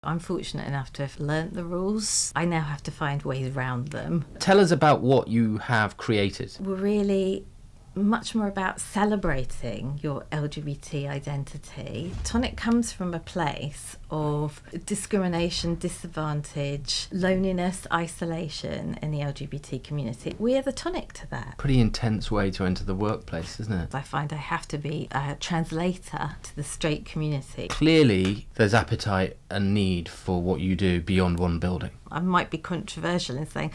I'm fortunate enough to have learnt the rules. I now have to find ways around them. Tell us about what you have created. We're really much more about celebrating your LGBT identity. Tonic comes from a place of discrimination, disadvantage, loneliness, isolation in the LGBT community. We are the tonic to that. Pretty intense way to enter the workplace, isn't it? I find I have to be a translator to the straight community. Clearly, there's appetite and need for what you do beyond one building. I might be controversial in saying...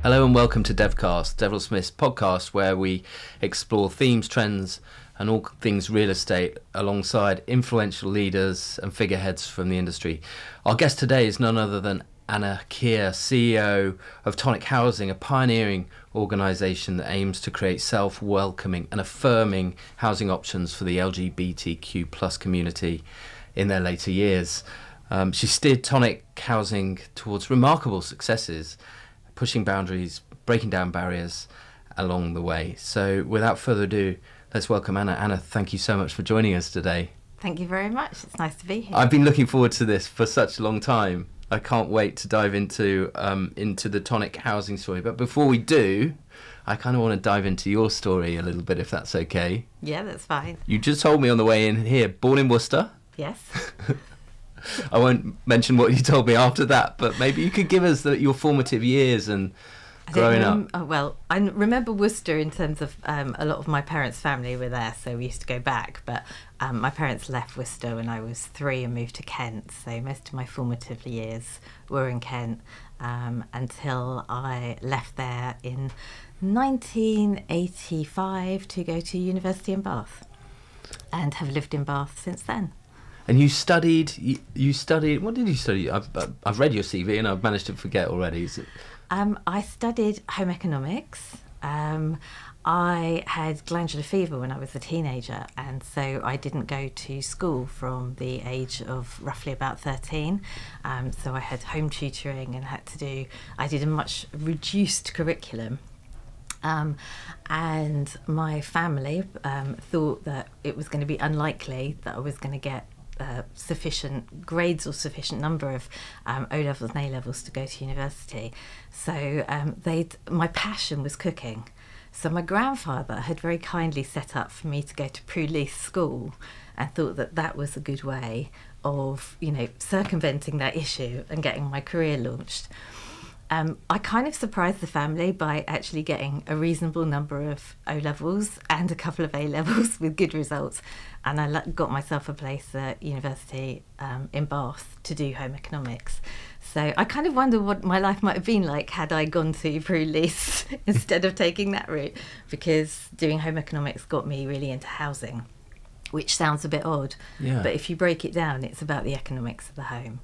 Hello and welcome to devcast, Deverell-Smith's podcast, where we explore themes, trends and all things real estate alongside influential leaders and figureheads from the industry. Our guest today is none other than Anna Kear, CEO of Tonic Housing, a pioneering organisation that aims to create self-welcoming and affirming housing options for the LGBTQ plus community in their later years. She steered Tonic Housing towards remarkable successes, pushing boundaries, breaking down barriers along the way. So without further ado, let's welcome Anna. Anna, thank you so much for joining us today. Thank you very much. It's nice to be here. I've been looking forward to this for such a long time. I can't wait to dive into the Tonic Housing story. But before we do, I kind of want to dive into your story a little bit, if that's okay. Yeah, that's fine. You just told me on the way in here, born in Worcester. Yes. I won't mention what you told me after that, but maybe you could give us your formative years and growing up. Well, I remember Worcester in terms of a lot of my parents' family were there, so we used to go back. But my parents left Worcester when I was 3 and moved to Kent, so most of my formative years were in Kent until I left there in 1985 to go to university in Bath, and have lived in Bath since then. And you studied, what did you study? I've read your CV and I've managed to forget already. I studied home economics. I had glandular fever when I was a teenager, and so I didn't go to school from the age of roughly about 13. So I had home tutoring and I did a much reduced curriculum. And my family thought that it was going to be unlikely that I was going to get sufficient grades or sufficient number of O-levels and A-levels to go to university. So my passion was cooking. So my grandfather had very kindly set up for me to go to Prue-Leith School, and thought that that was a good way of, circumventing that issue and getting my career launched. I kind of surprised the family by actually getting a reasonable number of O-levels and a couple of A-levels with good results, and I got myself a place at university in Bath to do home economics. So I kind of wonder what my life might have been like had I gone to Prue-Leith instead of taking that route, because doing home economics got me really into housing, which sounds a bit odd, but if you break it down, it's about the economics of the home.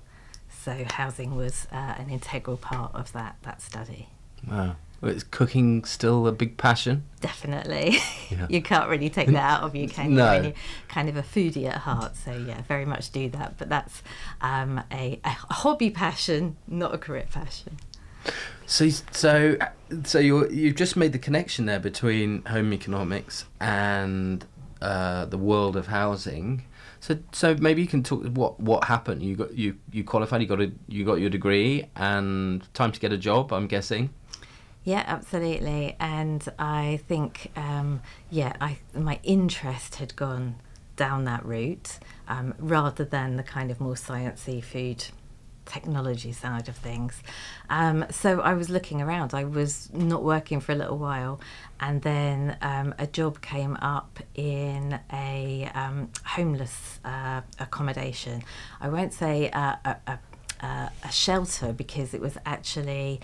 So housing was an integral part of that study. Wow. Well, is cooking still a big passion? Definitely. Yeah. You can't really take that out of you, can you? No. When you're kind of a foodie at heart. So yeah, very much do that. But that's a hobby passion, not a career passion. So you've just made the connection there between home economics and the world of housing. So maybe you can talk what happened. You qualified. You got your degree, and time to get a job, I'm guessing. Yeah, absolutely. And I think my interest had gone down that route rather than the kind of more sciencey food technology side of things. So I was looking around. I was not working for a little while, and then a job came up in a homeless accommodation. I won't say a shelter, because it was actually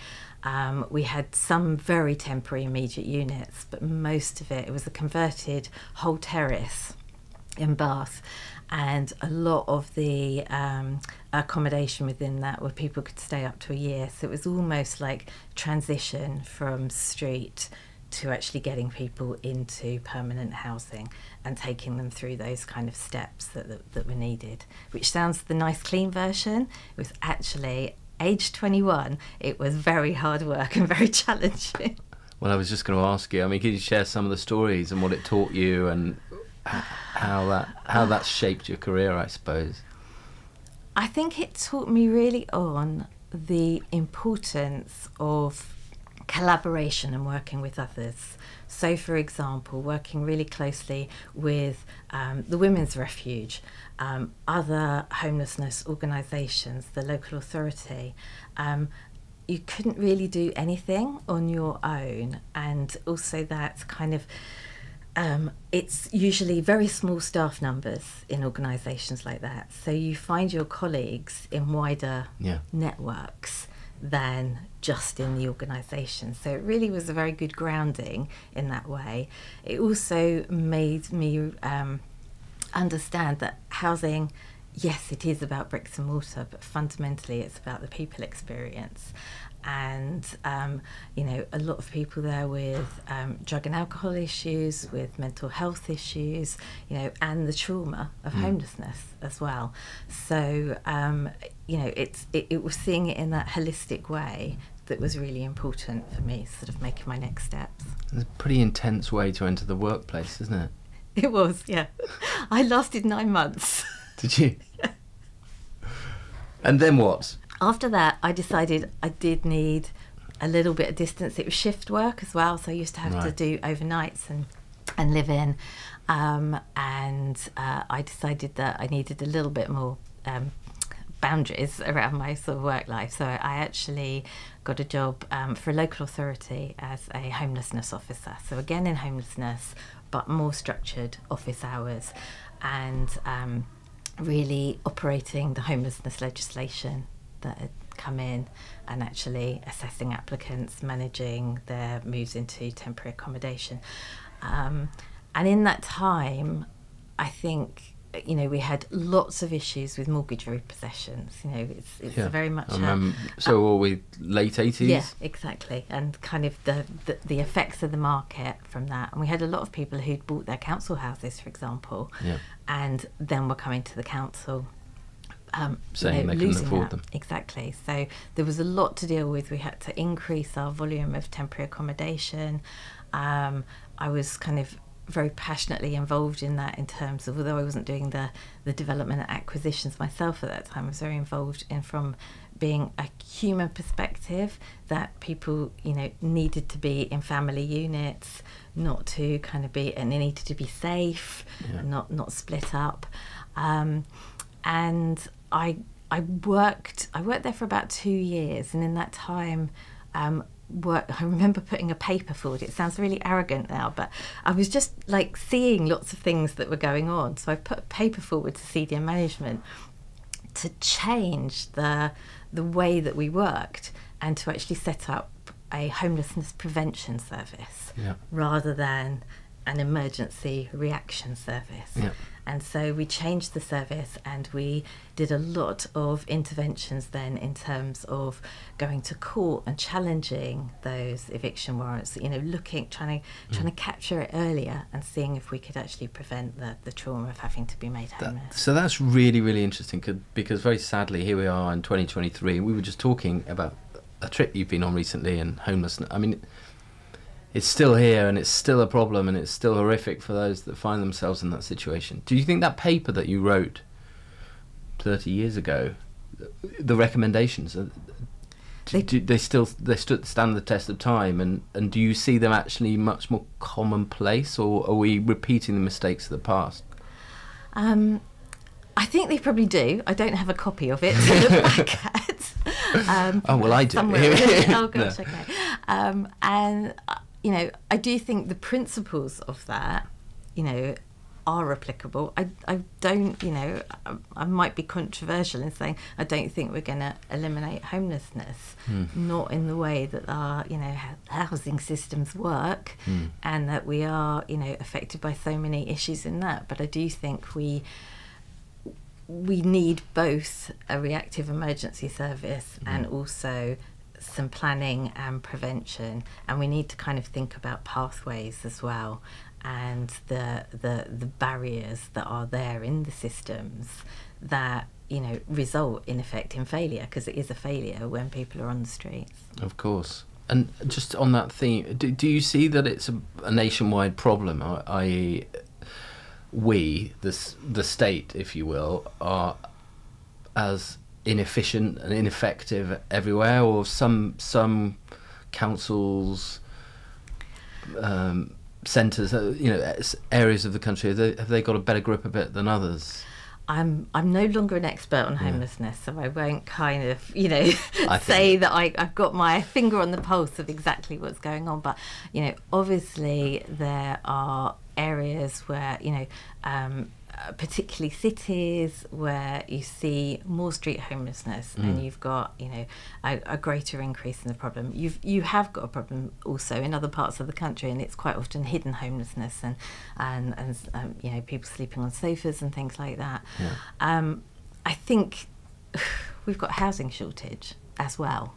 we had some very temporary immediate units, but most of it was a converted whole terrace in Bath, and a lot of the accommodation within that where people could stay up to a year. So it was almost like transition from street to actually getting people into permanent housing and taking them through those kind of steps that were needed, which sounds the nice clean version. It was actually, age 21, it was very hard work and very challenging. Well, I was just going to ask you, can you share some of the stories and what it taught you and how that shaped your career, I suppose? I think it taught me really on the importance of collaboration and working with others. So, for example, working really closely with the Women's Refuge, other homelessness organisations, the local authority. You couldn't really do anything on your own, and also that kind of it's usually very small staff numbers in organisations like that, so you find your colleagues in wider networks than just in the organisation. So it really was a very good grounding in that way. It also made me understand that housing, yes, it is about bricks and mortar, but fundamentally it's about the people experience. And, you know, a lot of people there with drug and alcohol issues, with mental health issues, you know, and the trauma of homelessness as well. So, you know, it was seeing it in that holistic way that was really important for me, sort of making my next steps. It's a pretty intense way to enter the workplace, isn't it? It was, yeah. I lasted 9 months. Did you? Yeah. And then what? After that, I decided I did need a little bit of distance. It was shift work as well, so I used to have to do overnights and live in. I decided that I needed a little bit more boundaries around my sort of work life. So I actually got a job for a local authority as a homelessness officer. So again in homelessness, but more structured office hours, and really operating the homelessness legislation that had come in, and actually assessing applicants, managing their moves into temporary accommodation. And in that time, I think, you know, we had lots of issues with mortgage repossessions. You know, it's very much so are we late 80s? Yeah, exactly. And kind of the effects of the market from that. And we had a lot of people who'd bought their council houses, for example, and then were coming to the council saying they couldn't afford them. Exactly. So there was a lot to deal with. We had to increase our volume of temporary accommodation. I was kind of very passionately involved in that, in terms of, although I wasn't doing the development and acquisitions myself at that time, I was very involved in, from being a human perspective, that people, you know, needed to be in family units, not to kind of be, and they needed to be safe, and not split up. And I worked there for about 2 years, and in that time I remember putting a paper forward. It sounds really arrogant now, but I was just like seeing lots of things that were going on, so I put a paper forward to senior management to change the way that we worked, and to actually set up a homelessness prevention service rather than an emergency reaction service. And so we changed the service, and we did a lot of interventions then, in terms of going to court and challenging those eviction warrants, you know, trying to capture it earlier, and seeing if we could actually prevent the trauma of having to be made homeless. So that's really, really interesting, because very sadly here we are in 2023, and we were just talking about a trip you've been on recently, and homelessness. I mean, it's still here, and it's still a problem, and it's still horrific for those that find themselves in that situation. Do you think that paper that you wrote 30 years ago, the recommendations, they stand the test of time, and do you see them actually much more commonplace, or are we repeating the mistakes of the past? I think they probably do. I don't have a copy of it to look back at. Oh, well, I do. Oh, gosh, no. Okay. And you know, I do think the principles of that, you know, are applicable. I don't, you know, I might be controversial in saying I don't think we're going to eliminate homelessness, not in the way that our, you know, housing systems work, and that we are, you know, affected by so many issues in that. But I do think we need both a reactive emergency service and also some planning and prevention, and we need to kind of think about pathways as well, and the barriers that are there in the systems that, you know, result in effect in failure, because it is a failure when people are on the streets. Of course. And just on that theme, do you see that it's a nationwide problem, i.e. we, the state, if you will, are as inefficient and ineffective everywhere, or some councils, centres, areas of the country, have they got a better grip of it than others? I'm no longer an expert on homelessness, so I won't kind of, say that I've got my finger on the pulse of exactly what's going on. But, obviously there are areas where, particularly cities where you see more street homelessness, and you've got a greater increase in the problem. You have got a problem also in other parts of the country, and it's quite often hidden homelessness and people sleeping on sofas and things like that. I think we've got housing shortage as well,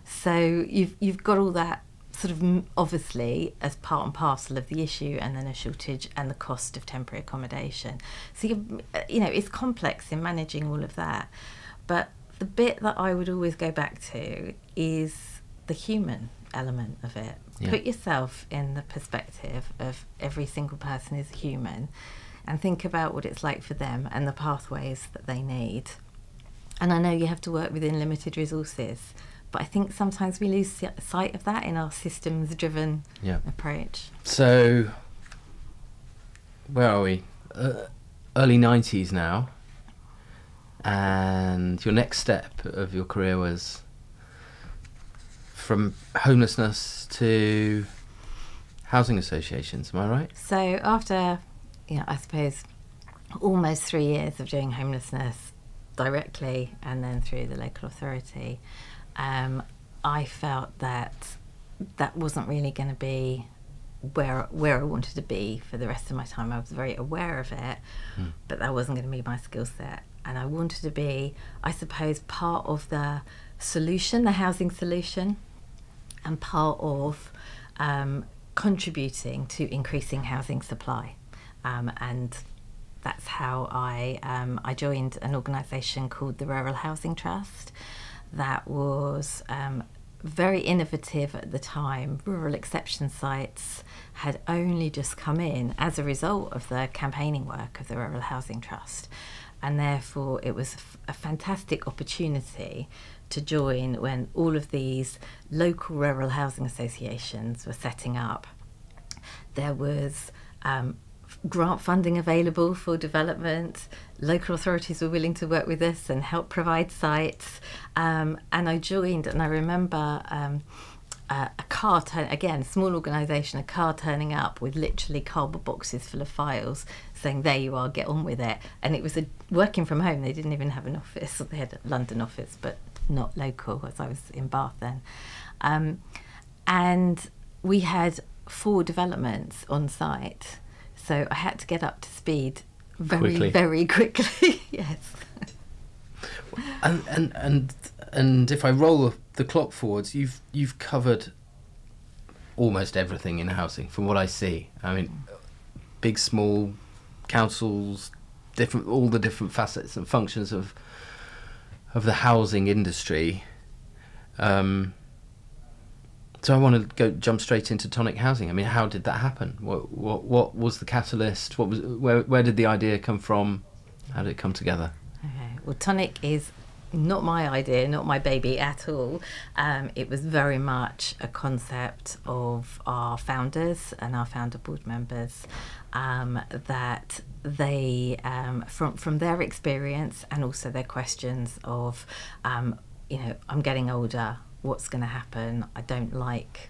so you've got all that sort of obviously as part and parcel of the issue, and then a shortage and the cost of temporary accommodation. So it's complex in managing all of that. But the bit that I would always go back to is the human element of it. Put yourself in the perspective of every single person is human, and think about what it's like for them and the pathways that they need. And I know you have to work within limited resources, but I think sometimes we lose sight of that in our systems-driven approach. So, where are we? Early 90s now, and your next step of your career was from homelessness to housing associations, am I right? So after, I suppose, almost 3 years of doing homelessness directly and then through the local authority, I felt that wasn't really going to be where I wanted to be for the rest of my time. I was very aware of it, but that wasn't going to be my skill set. And I wanted to be, I suppose, part of the solution, the housing solution, and part of contributing to increasing housing supply. And that's how I joined an organisation called the Rural Housing Trust. That was very innovative at the time. Rural exception sites had only just come in as a result of the campaigning work of the Rural Housing Trust, and therefore it was a fantastic opportunity to join when all of these local rural housing associations were setting up. There was grant funding available for development. Local authorities were willing to work with us and help provide sites, and I joined, and I remember a car, again, small organisation, a car turning up with literally cardboard boxes full of files saying, there you are, get on with it. And it was working from home. They didn't even have an office. They had a London office, but not local, as I was in Bath then. And we had 4 developments on site, so I had to get up to speed very quickly. Yes. And if I roll the clock forwards, you've covered almost everything in housing from what I see. I mean, big, small, councils, all the different facets and functions of the housing industry. So I want to jump straight into Tonic Housing. I mean, how did that happen? What was the catalyst? Where did the idea come from? How did it come together? Okay. Well, Tonic is not my idea, not my baby at all. It was very much a concept of our founders and our founder board members, that they, from their experience and also their questions of, I'm getting older, what's going to happen? I don't like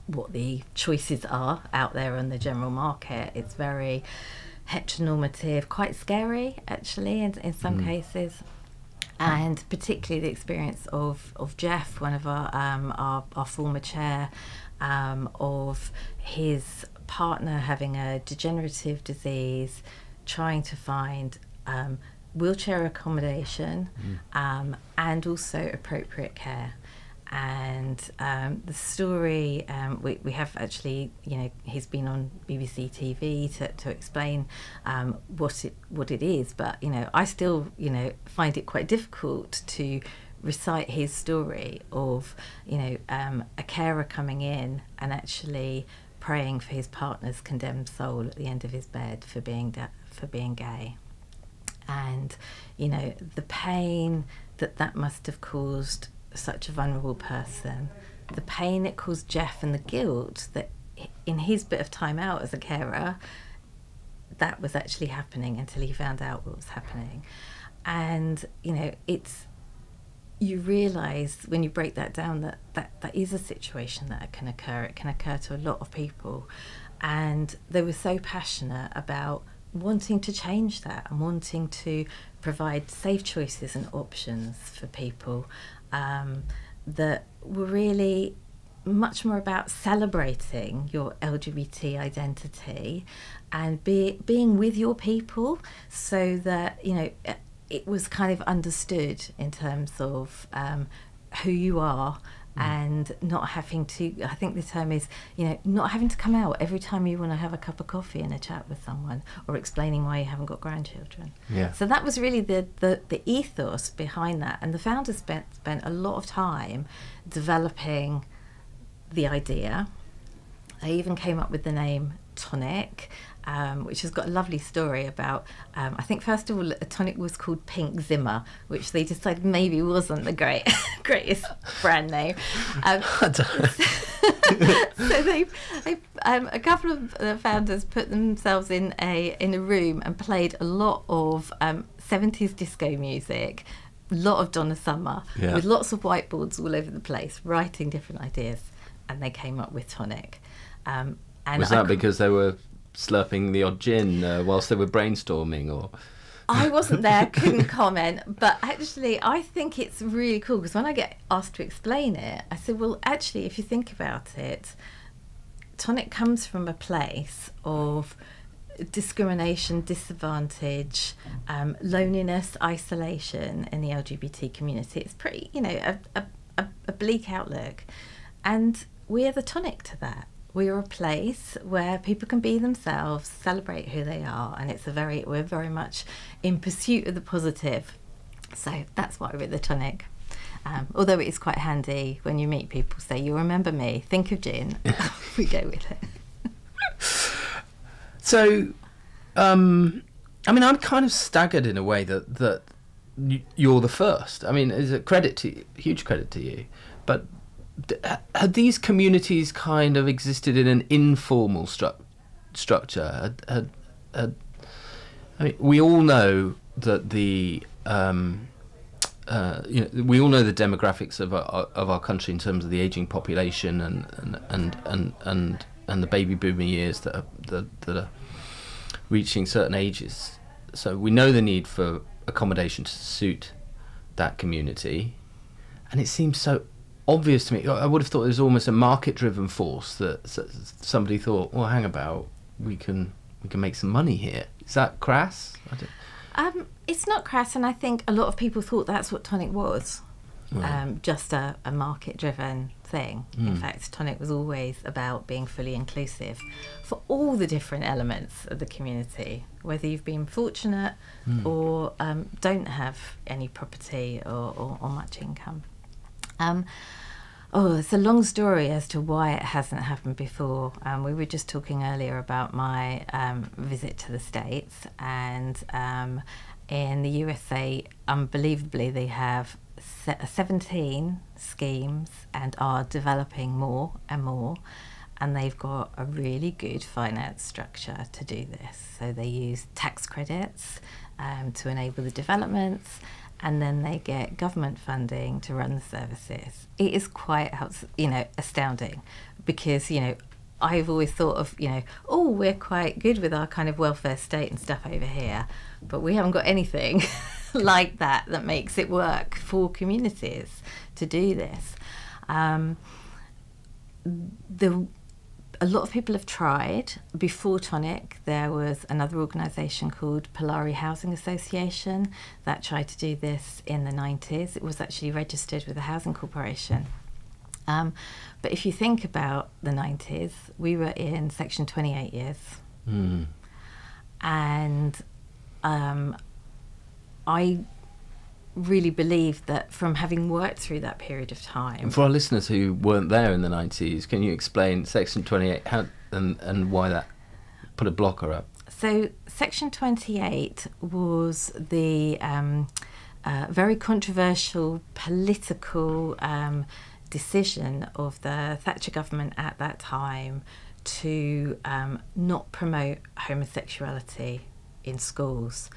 what the choices are out there on the general market. It's very heteronormative, quite scary actually in some cases. And particularly the experience of Jeff, one of our former chair, of his partner having a degenerative disease, trying to find wheelchair accommodation and also appropriate care. And the story, we have actually, he's been on BBC TV to explain what it is, but I still find it quite difficult to recite his story of a carer coming in and actually praying for his partner's condemned soul at the end of his bed for being gay. And, you know, the pain that must have caused such a vulnerable person, the pain it caused Jeff, and the guilt that in his bit of time out as a carer, that was actually happening until he found out what was happening. And, you know, you realise when you break that down that is a situation that can occur. It can occur to a lot of people. And they were so passionate about wanting to change that and wanting to provide safe choices and options for people that were really much more about celebrating your LGBT identity and being with your people, so that, you know, it was kind of understood in terms of who you are, and not having to, I think the term is, you know, not having to come out every time you want to have a cup of coffee and a chat with someone, or explaining why you haven't got grandchildren. Yeah. So that was really the ethos behind that. And the founders spent a lot of time developing the idea. They even came up with the name Tonic, which has got a lovely story about, I think first of all, a tonic was called Pink Zimmer, which they decided maybe wasn't the greatest brand name. So they a couple of the founders put themselves in a room and played a lot of 70s disco music, a lot of Donna Summer, with lots of whiteboards all over the place, writing different ideas, and they came up with Tonic. And was that because they were slurping the odd gin whilst they were brainstorming, or? I wasn't there, couldn't comment, but actually I think it's really cool, because when I get asked to explain it, I said, well, actually, if you think about it, Tonic comes from a place of discrimination, disadvantage, loneliness, isolation in the LGBT community. It's pretty, you know, a bleak outlook, and we are the tonic to that. We are a place where people can be themselves, celebrate who they are, and we're very much in pursuit of the positive. So that's why we're the tonic. Although it is quite handy when you meet people, say, you remember me, think of gin, we go with it. So, I mean, I'm kind of staggered in a way that you're the first. I mean, it's a huge credit to you, but had these communities kind of existed in an informal structure? I mean, we all know that we all know the demographics of our country in terms of the aging population and the baby boomer years that are reaching certain ages. So we know the need for accommodation to suit that community, and it seems so obvious to me. I would have thought it was almost a market-driven force that somebody thought, well, hang about, we can make some money here. Is that crass? It's not crass, and I think a lot of people thought that's what Tonic was, right. Just a market-driven thing. In fact, Tonic was always about being fully inclusive for all the different elements of the community, whether you've been fortunate or don't have any property or much income. It's a long story as to why it hasn't happened before. We were just talking earlier about my visit to the States, and in the USA, unbelievably, they have 17 schemes and are developing more and more, and they've got a really good finance structure to do this. So they use tax credits to enable the developments, and then they get government funding to run the services. It is quite, astounding, because, I've always thought of, we're quite good with our kind of welfare state and stuff over here, but we haven't got anything like that makes it work for communities to do this. A lot of people have tried. Before Tonic, there was another organisation called Polari Housing Association that tried to do this in the 90s. It was actually registered with the Housing Corporation. But if you think about the 90s, we were in Section 28 years. And I really believe that from having worked through that period of time. And for our listeners who weren't there in the 90s, can you explain Section 28 and why that put a blocker up? So Section 28 was the very controversial political decision of the Thatcher government at that time to not promote homosexuality in schools.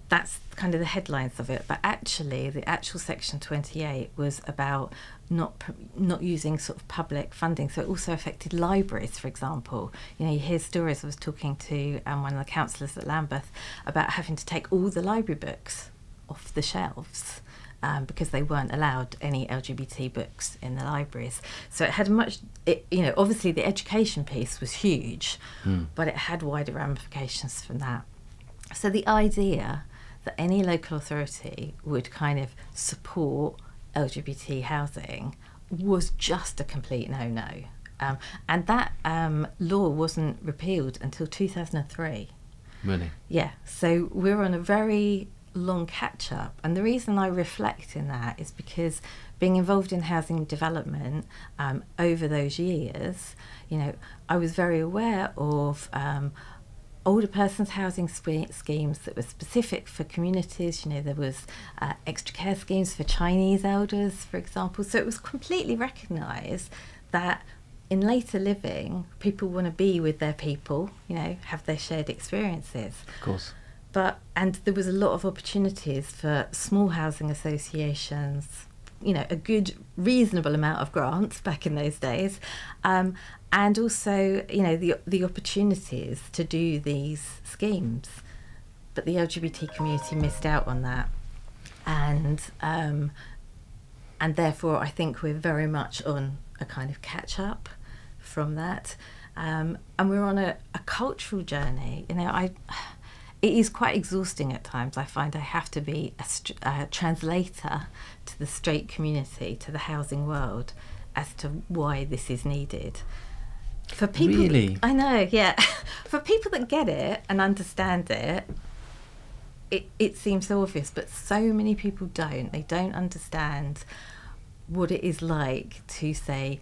That's kind of the headlines of it, but actually the actual Section 28 was about not using sort of public funding. So it also affected libraries, for example. You know, you hear stories. I was talking to one of the councillors at Lambeth about having to take all the library books off the shelves because they weren't allowed any LGBT books in the libraries. So it had obviously the education piece was huge, but it had wider ramifications from that. So the idea that any local authority would kind of support LGBT housing was just a complete no-no. And that law wasn't repealed until 2003. Really? Yeah, so we're on a very long catch-up. And the reason I reflect in that is because being involved in housing development over those years, you know, I was very aware of older persons housing schemes that were specific for communities. You know, there was extra care schemes for Chinese elders, for example. So it was completely recognised that in later living, people want to be with their people, you know, have their shared experiences. Of course. And there was a lot of opportunities for small housing associations, you know, a good, reasonable amount of grants back in those days. And also, you know, the opportunities to do these schemes. But the LGBT community missed out on that. And therefore, I think we're very much on a kind of catch-up from that. And we're on a cultural journey. You know, it is quite exhausting at times. I find I have to be a translator to the straight community, to the housing world, as to why this is needed. For people, really? I know, yeah. For people that get it and understand it, it seems so obvious, but so many people don't. They don't understand what it is like to, say,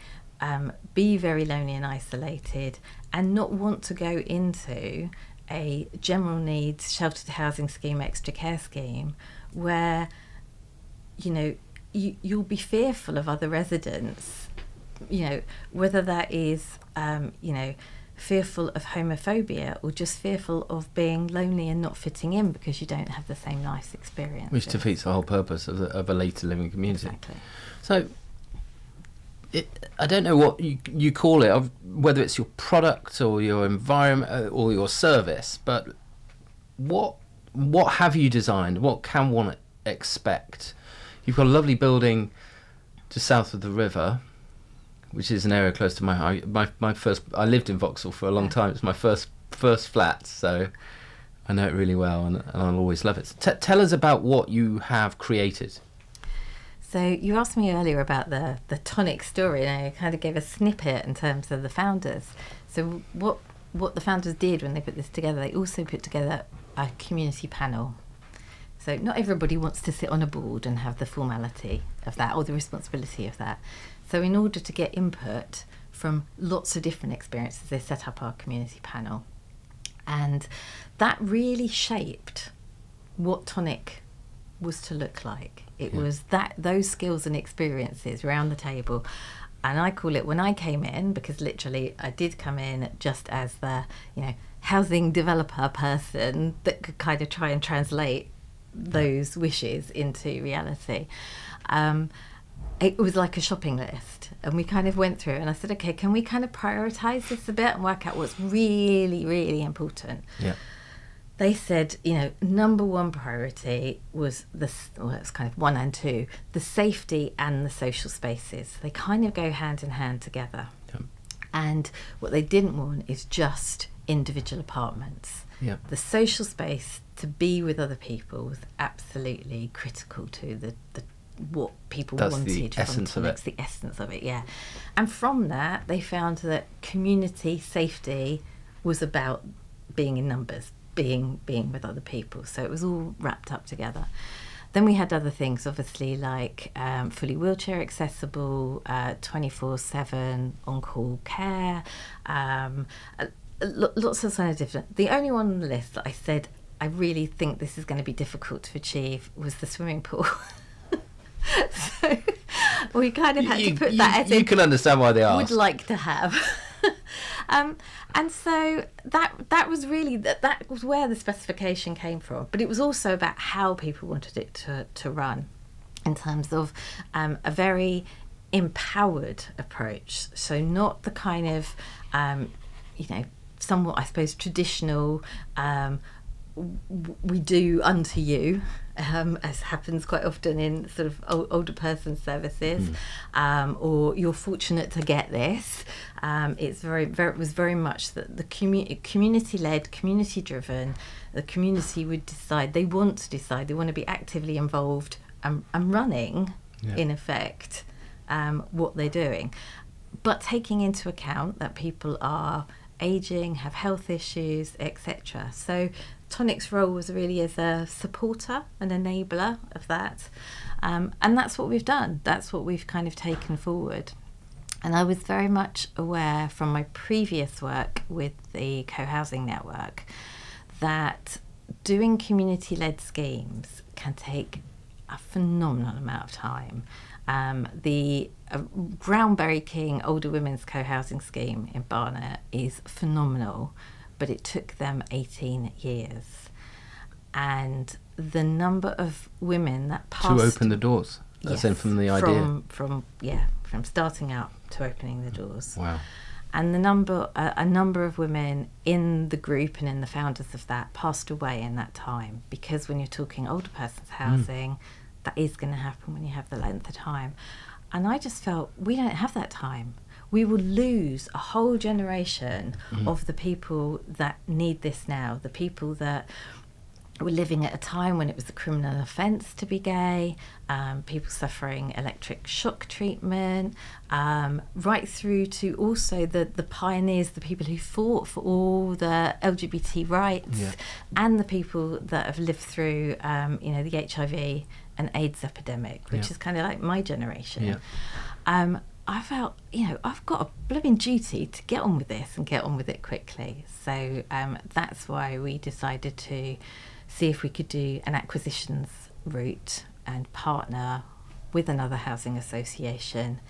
be very lonely and isolated and not want to go into a general needs sheltered housing scheme, extra care scheme, where, you know, you'll be fearful of other residents, you know, whether that is, you know, fearful of homophobia or just fearful of being lonely and not fitting in because you don't have the same nice experience. Which defeats the whole purpose of a later living community. Exactly. So, I don't know what you call it, whether it's your product or your environment or your service, but what have you designed? What can one expect? You've got a lovely building just south of the river, which is an area close to my first. I lived in Vauxhall for a long time. It's my first flat, so I know it really well, and I'll always love it. So tell us about what you have created. So you asked me earlier about the Tonic story, and I kind of gave a snippet in terms of the founders. So what the founders did when they put this together, they also put together a community panel. So not everybody wants to sit on a board and have the formality of that or the responsibility of that. So in order to get input from lots of different experiences, they set up our community panel. And that really shaped what Tonic was to look like. It was those skills and experiences around the table. And I call it, when I came in, because literally I did come in just as the, you know, housing developer person that could kind of try and translate those wishes into reality. It was like a shopping list, and we kind of went through it, and I said, okay, can we kind of prioritise this a bit and work out what's really, really important? Yeah. They said, you know, number one priority was it's kind of 1 and 2, the safety and the social spaces. They kind of go hand in hand together. Yep. And what they didn't want is just individual apartments. Yep. The social space to be with other people was absolutely critical to the what people wanted. The essence of it. The essence of it, yeah. And from that, they found that community safety was about being in numbers, being with other people. So it was all wrapped up together. Then we had other things, obviously, like fully wheelchair accessible, 24/7 on-call care, lots of signs are different. The only one on the list that I said I really think this is going to be difficult to achieve was the swimming pool. So we kind of had to put that as you can understand why they asked. Would like to have. And so that was really that was where the specification came from. But it was also about how people wanted it to run, in terms of a very empowered approach. So not the kind of somewhat, I suppose, traditional we do unto you, as happens quite often in sort of older person services, or you're fortunate to get this. It was very much that the community-led, community-driven. The community would decide. They want to be actively involved and running, in effect, what they're doing, but taking into account that people are aging, have health issues, etc. So Tonic's role was really as a supporter, an enabler of that, and that's what we've done. That's what we've kind of taken forward. And I was very much aware from my previous work with the co-housing network that doing community-led schemes can take a phenomenal amount of time. The groundbreaking older women's co-housing scheme in Barnet is phenomenal, but it took them 18 years. And the number of women that passed... To open the doors? That's in from the idea? From starting out to opening the doors. Wow. And a number of women in the group and in the founders of that passed away in that time, because when you're talking older person's housing, that is going to happen when you have the length of time. And I just felt, we don't have that time. We will lose a whole generation of the people that need this now, the people that were living at a time when it was a criminal offence to be gay, people suffering electric shock treatment, right through to also the pioneers, the people who fought for all the LGBT rights, and the people that have lived through, the HIV and AIDS epidemic, which is kind of like my generation. I felt, I've got a blooming duty to get on with this and get on with it quickly. So that's why we decided to see if we could do an acquisitions route and partner with another housing association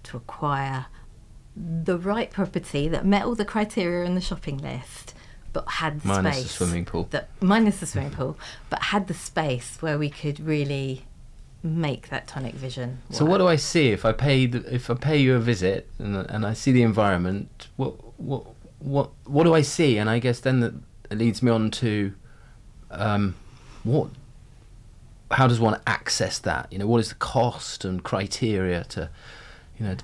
to acquire the right property that met all the criteria in the shopping list, but had the minus space. The swimming pool. Minus the swimming pool, but had the space where we could really make that Tonic vision work. So what do I see if I pay you a visit and I see the environment? What do I see? And I guess then that leads me on to how does one access that? What is the cost and criteria to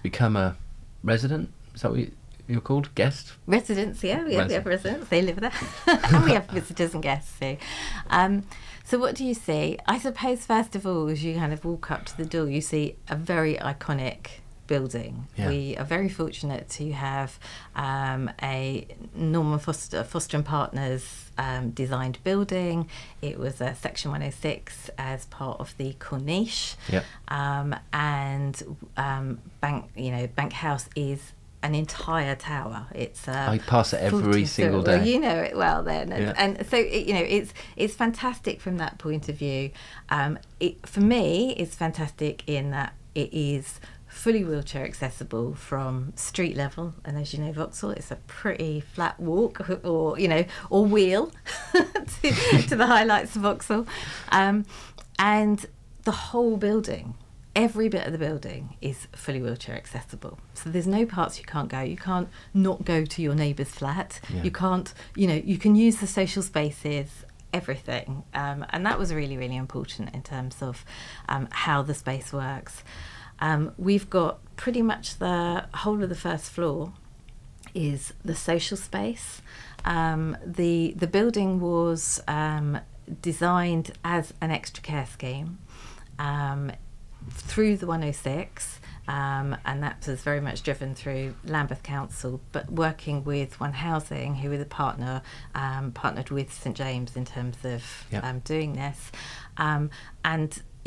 become a resident? Is that what you're called? Guest? Residents, yeah. We have residents. They live there. And we have visitors and guests too. So what do you see? I suppose, first of all, as you kind of walk up to the door, you see a very iconic building. We are very fortunate to have a Norman Foster and Partners designed building. It was a Section 106 as part of the Corniche. Bank House is an entire tower. It's I pass it every single day. Well, you know it well then, and so it's fantastic from that point of view. For me, it's fantastic in that it is fully wheelchair accessible from street level, and as you know, Vauxhall, it's a pretty flat walk or wheel to the highlights of Vauxhall, and the whole building. Every bit of the building is fully wheelchair accessible. So there's no parts you can't go. You can't not go to your neighbour's flat. You can't, you can use the social spaces, everything. And that was really, really important in terms of how the space works. We've got pretty much the whole of the first floor is the social space. The building was designed as an extra care scheme. Through the 106, and that was very much driven through Lambeth Council, but working with One Housing, who were the partnered with St James in terms of doing this, and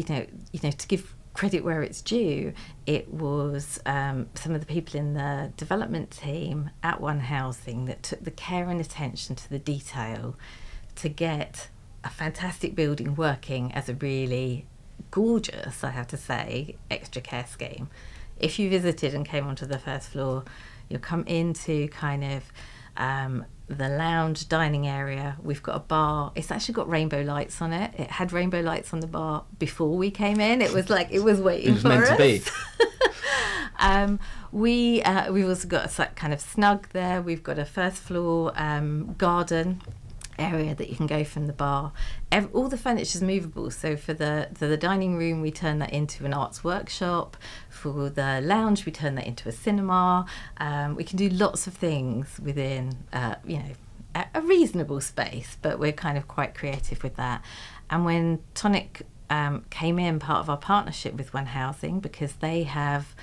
to give credit where it's due, it was some of the people in the development team at One Housing that took the care and attention to the detail to get a fantastic building working as a really gorgeous, I have to say, extra care scheme. If you visited and came onto the first floor, you'll come into kind of the lounge dining area. We've got a bar. It's actually got rainbow lights on it. It had rainbow lights on the bar before we came in. It was like, it was waiting for us. It was meant to be. We've also got a kind of snug there. We've got a first floor garden area that you can go from the bar. All the furniture is movable, so for the dining room we turn that into an arts workshop. For the lounge we turn that into a cinema. We can do lots of things within a reasonable space, but we're kind of quite creative with that. And when Tonic came in, part of our partnership with One Housing, because they have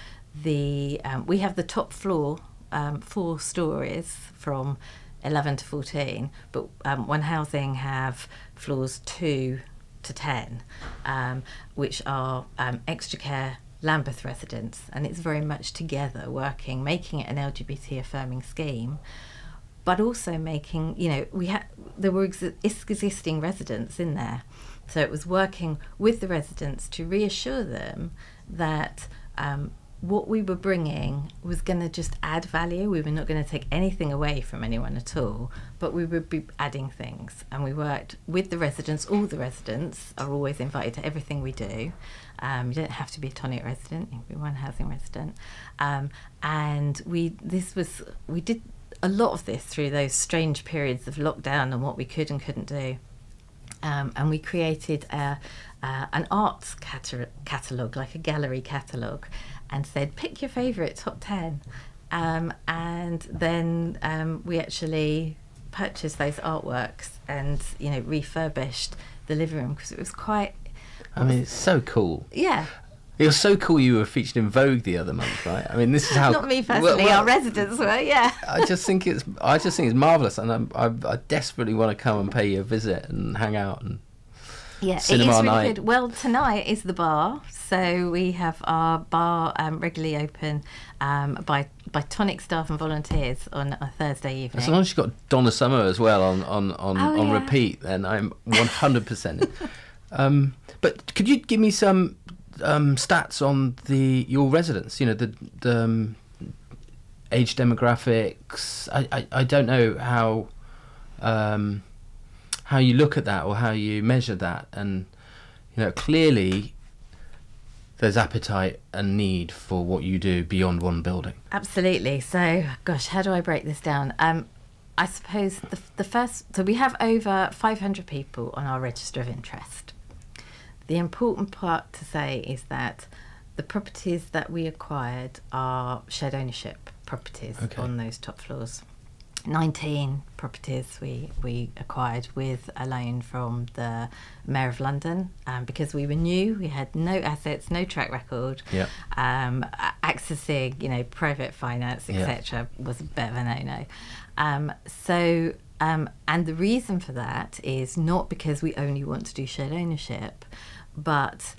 we have the top floor, 4 stories from 11 to 14, but One Housing have floors 2 to 10, which are extra care Lambeth residents, and it's very much together working, making it an LGBT affirming scheme, but also making, there were existing residents in there, so it was working with the residents to reassure them that what we were bringing was going to just add value. We were not going to take anything away from anyone at all, but we would be adding things. And we worked with the residents. All the residents are always invited to everything we do. You don't have to be a Tonic resident, you can be One Housing resident. And we did a lot of this through those strange periods of lockdown and what we could and couldn't do. And we created an arts catalogue, like a gallery catalogue, and said, pick your favourite top 10. And then we actually purchased those artworks and, refurbished the living room, because it was quite... it's so cool. Yeah. It was so cool you were featured in Vogue the other month, right? I mean, this is how... Not me personally, our residents were, yeah. I just think it's marvellous, and I desperately want to come and pay you a visit and hang out and... Yeah, cinema it is really night. good. Well, tonight is the bar, so we have our bar regularly open by Tonic staff and volunteers on a Thursday evening. As long as you've got Donna Summer as well on repeat, then I'm 100% in. But could you give me some stats on your residents? The age demographics. I don't know how you look at that or how you measure that, and clearly there's appetite and need for what you do beyond one building. Absolutely. So, gosh, how do I break this down? I suppose so we have over 500 people on our register of interest. The important part to say is that the properties that we acquired are shared ownership properties on those top floors. 19 properties we acquired with a loan from the Mayor of London, because we were new, we had no assets, no track record. Accessing private finance, etc. was a bit of a no-no. And the reason for that is not because we only want to do shared ownership, but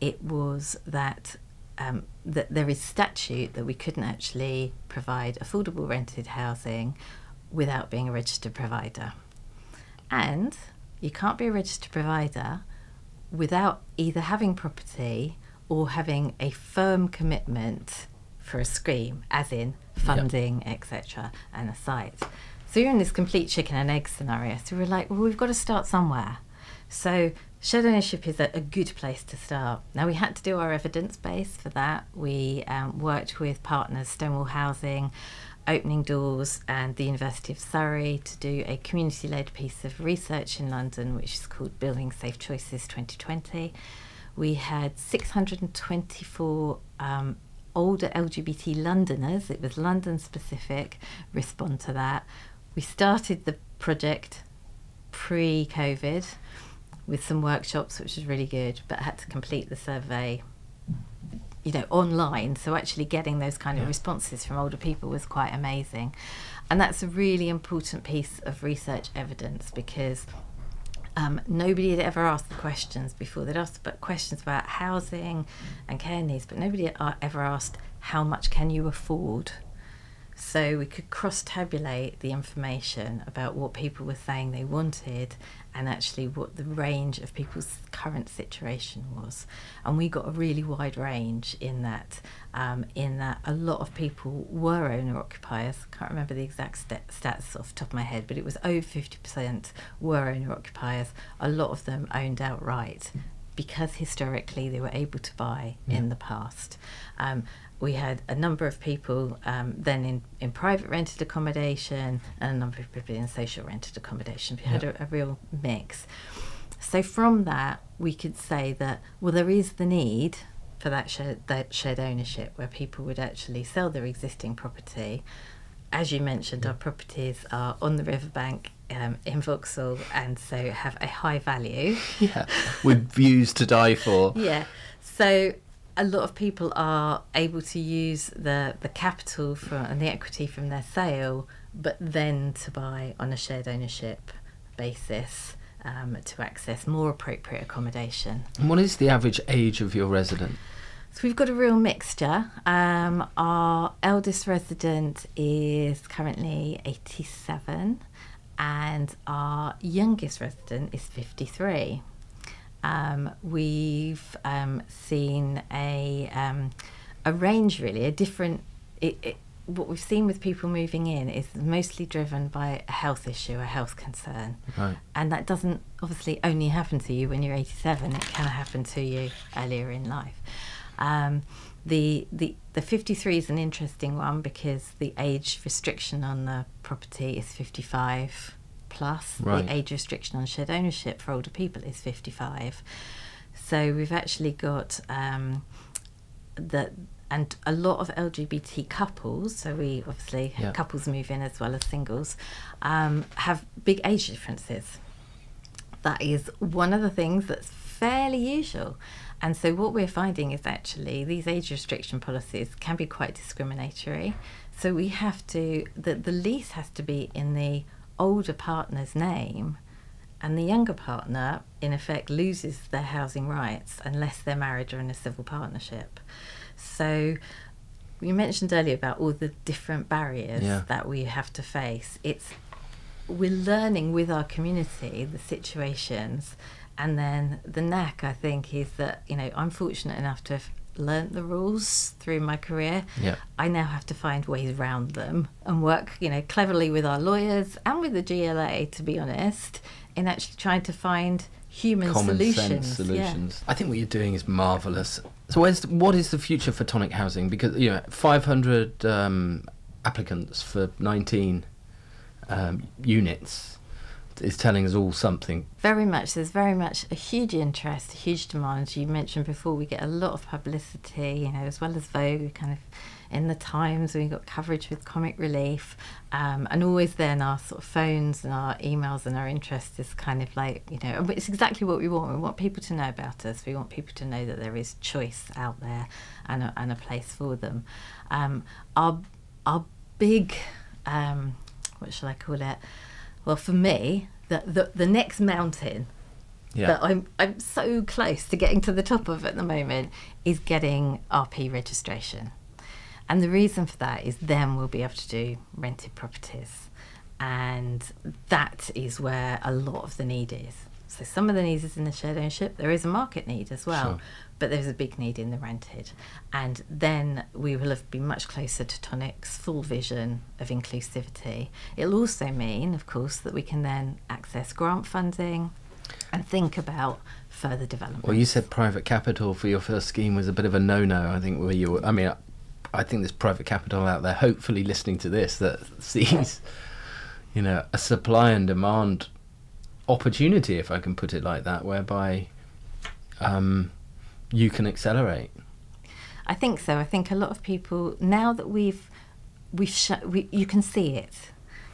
it was that there is statute that we couldn't actually provide affordable rented housing without being a registered provider. And you can't be a registered provider without either having property or having a firm commitment for a scheme, as in funding, etc., and a site. So you're in this complete chicken and egg scenario. So we're like, well, we've got to start somewhere. So shared ownership is a good place to start. Now, we had to do our evidence base for that. We worked with partners, Stonewall Housing, Opening Doors, and the University of Surrey to do a community-led piece of research in London, which is called Building Safe Choices 2020. We had 624 older LGBT Londoners, it was London specific, respond to that. We started the project pre-COVID with some workshops, which was really good, but had to complete the survey online, so actually getting those kind of responses from older people was quite amazing. And that's a really important piece of research evidence, because Nobody had ever asked the questions before. They'd asked questions about housing and care needs, but nobody had ever asked, how much can you afford? So we could cross-tabulate the information about what people were saying they wanted and actually what the range of people's current situation was. And we got a really wide range in that a lot of people were owner-occupiers. I can't remember the exact stats off the top of my head, but it was over 50% were owner-occupiers. A lot of them owned outright because historically they were able to buy in the past. We had a number of people then in private rented accommodation and a number of people in social rented accommodation. We had a real mix. So from that, we could say that, well, there is the need for that shared ownership where people would actually sell their existing property. As you mentioned, our properties are on the riverbank in Vauxhall, and so have a high value. Yeah, with views to die for. Yeah, so a lot of people are able to use the capital and the equity from their sale, but then to buy on a shared ownership basis to access more appropriate accommodation. And what is the average age of your resident? So we've got a real mixture. Our eldest resident is currently 87 and our youngest resident is 53. We've seen a range, really, a different... what we've seen with people moving in is mostly driven by a health issue, a health concern. Right. And that doesn't obviously only happen to you when you're 87, it can happen to you earlier in life. The 53 is an interesting one because the age restriction on the property is 55 plus. Right. The age restriction on shared ownership for older people is 55. So we've actually got and a lot of LGBT couples, so we obviously couples move in as well as singles, have big age differences. That is one of the things that's fairly usual. And so what we're finding is actually these age restriction policies can be quite discriminatory. So we have to, the lease has to be in the older partner's name, and the younger partner in effect loses their housing rights unless they're married or in a civil partnership. So you mentioned earlier about all the different barriers that we have to face. We're learning with our community the situations. And then the knack, I think, is that, I'm fortunate enough to have learnt the rules through my career. Yeah. I now have to find ways around them and work, cleverly with our lawyers and with the GLA, to be honest, in actually trying to find human common solutions. Sense solutions. Yeah. I think what you're doing is marvellous. So what is the future for Tonic Housing? Because 500 applicants for 19 units is telling us all something. Very much. There's very much a huge interest, a huge demand. You mentioned before we get a lot of publicity, as well as Vogue, kind of in the Times. We got coverage with Comic Relief, and always then our sort of phones and our emails and our interest is kind of like, it's exactly what we want. We want people to know about us. We want people to know that there is choice out there and a place for them. Our big, what shall I call it? Well, for me, the next mountain that I'm so close to getting to the top of at the moment is getting RP registration. And the reason for that is then we'll be able to do rented properties. And that is where a lot of the need is. So some of the need is in the shared ownership. There is a market need as well. Sure. But there's a big need in the rented. And then we will have been much closer to Tonic's full vision of inclusivity. It'll also mean, of course, that we can then access grant funding and think about further development. Well, you said private capital for your first scheme was a bit of a no-no, I think, where you were. I think there's private capital out there, hopefully listening to this, that sees, a supply and demand opportunity, if I can put it like that, whereby you can accelerate. I think so. I think a lot of people, now that you can see it.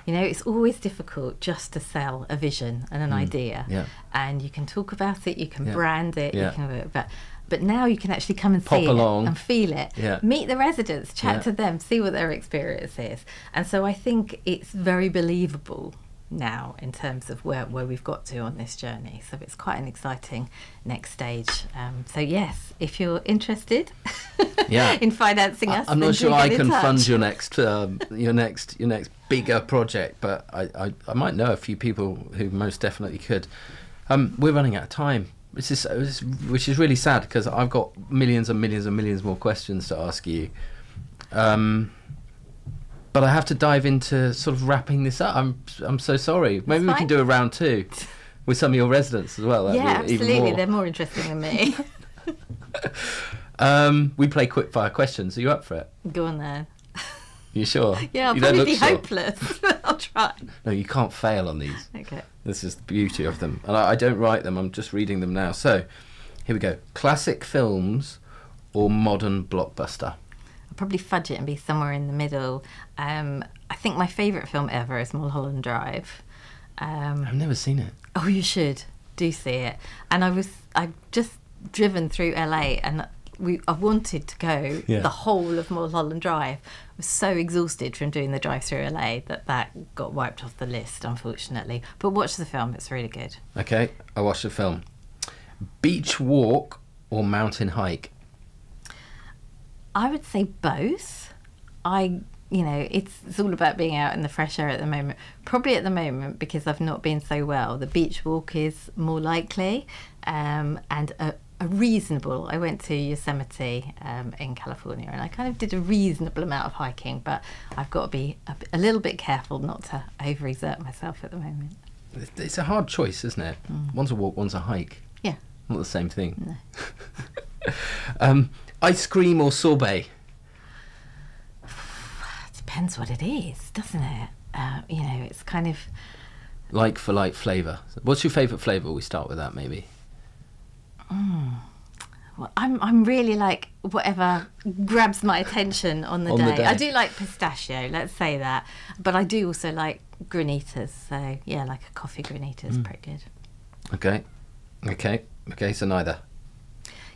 It's always difficult just to sell a vision and an idea. Yeah. And you can talk about it, you can brand it, you can, but now you can actually come and Pop see along. it and feel it. Yeah. Meet the residents, chat to them, see what their experience is. And so I think it's very believable now in terms of where we've got to on this journey. So it's quite an exciting next stage. So yes, if you're interested in financing us, I'm then not sure do I get in can touch. fund your next bigger project, but I might know a few people who most definitely could. We're running out of time, which is really sad, because I've got millions and millions and millions more questions to ask you. But I have to dive into sort of wrapping this up. I'm so sorry. Maybe we can do a round 2 with some of your residents as well. That'd be absolutely. even more. They're more interesting than me. We play quick fire questions. Are you up for it? Go on then. You sure? Yeah, I'll You probably don't be look sure. hopeless. I'll try. No, you can't fail on these. Okay. This is the beauty of them. And I don't write them, I'm just reading them now. So, here we go. Classic films or modern blockbuster? I'll probably fudge it and be somewhere in the middle. I think my favourite film ever is Mulholland Drive. I've never seen it. Oh, you should. Do see it. And I've just driven through LA, and I wanted to go the whole of Mulholland Drive. I was so exhausted from doing the drive through LA that got wiped off the list, unfortunately. But watch the film, it's really good. Okay, I watched the film. Beach walk or mountain hike? I would say both. It's all about being out in the fresh air at the moment. Probably at the moment, because I've not been so well, the beach walk is more likely, and a reasonable. I went to Yosemite in California, and I kind of did a reasonable amount of hiking, but I've got to be a little bit careful not to overexert myself at the moment. It's a hard choice, isn't it? One's a walk, one's a hike. Yeah. Not the same thing. No. Ice cream or sorbet? Depends what it is, doesn't it? It's kind of Like for like flavour. What's your favourite flavour? We start with that, maybe. Well, I'm really like whatever grabs my attention on the day. I do like pistachio, let's say that, but I do also like granitas. So yeah, like a coffee granita is pretty good. Okay. So neither.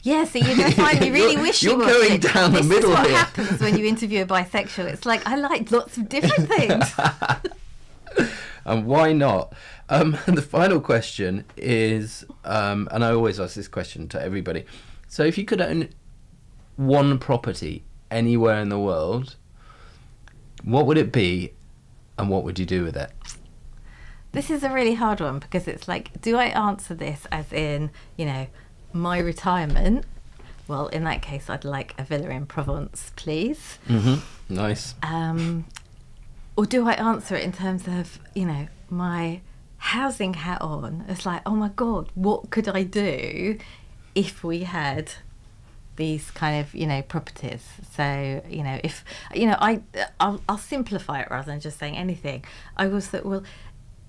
Yeah, so you're going to find me really wishy-washy. You're going down the middle here. This is what here. happens when you interview a bisexual. It's like, I like lots of different things. And why not? The final question is, and I always ask this question to everybody. So if you could own one property anywhere in the world, what would it be and what would you do with it? This is a really hard one, because it's like, do I answer this as in, my retirement? Well, in that case, I'd like a villa in Provence, please. Nice. Or do I answer it in terms of, my housing hat on? It's like, oh my God, what could I do if we had these kind of, properties? So, if, I'll simplify it rather than just saying anything. I was that, well,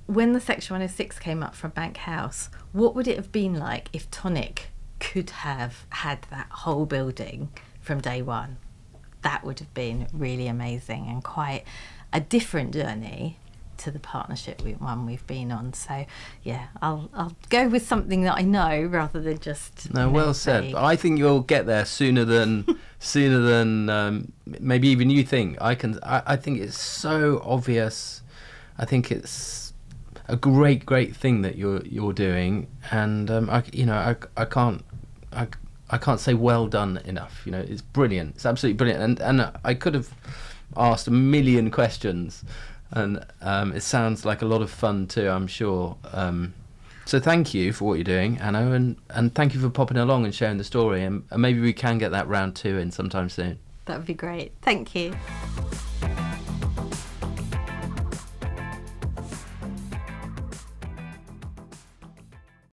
when the Section 106 came up from Bank House, what would it have been like if Tonic could have had that whole building from day one? That would have been really amazing and quite a different journey to the partnership one we've been on. So yeah, I'll go with something that I know rather than just well said. I think you'll get there sooner than maybe even you think. I think it's so obvious. I think it's a great thing that you're doing, and I can't say well done enough. It's brilliant. It's absolutely brilliant, and I could have asked a million questions, and it sounds like a lot of fun too, I'm sure. So thank you for what you're doing, Anna, and thank you for popping along and sharing the story, and maybe we can get that round 2 in sometime soon. That would be great. Thank you.